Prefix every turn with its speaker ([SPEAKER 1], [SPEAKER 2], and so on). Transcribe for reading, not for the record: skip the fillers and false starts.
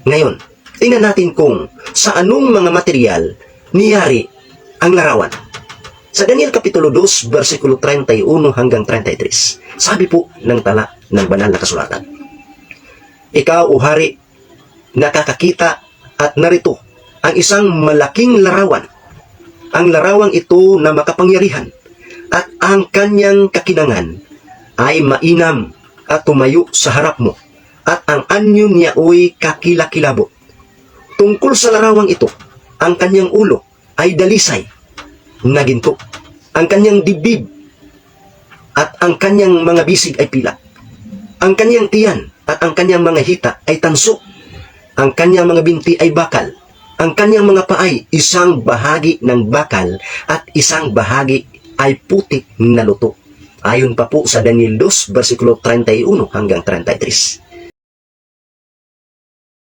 [SPEAKER 1] Ngayon, tingnan natin kung sa anong mga material niyari ang larawan. Sa Daniel Kapitulo 2, versikulo 31 hanggang 33, sabi po ng tala ng banal na kasulatan, "Ikaw, o hari, nakakakita at narito ang isang malaking larawan. Ang larawang ito na makapangyarihan at ang kanyang kakinangan ay mainam at tumayo sa harap mo at ang anyo niya ay kakilakilabot. Tungkol sa larawang ito, ang kanyang ulo ay dalisay na ginto, ang kanyang dibdib at ang kanyang mga bisig ay pila. Ang kanyang tiyan at ang kanyang mga hita ay tanso. Ang kanyang mga binti ay bakal. Ang kanyang mga paay isang bahagi ng bakal at isang bahagi ay putik na luto." Ayon pa po sa Daniel 2, versikulo 31 hanggang 33.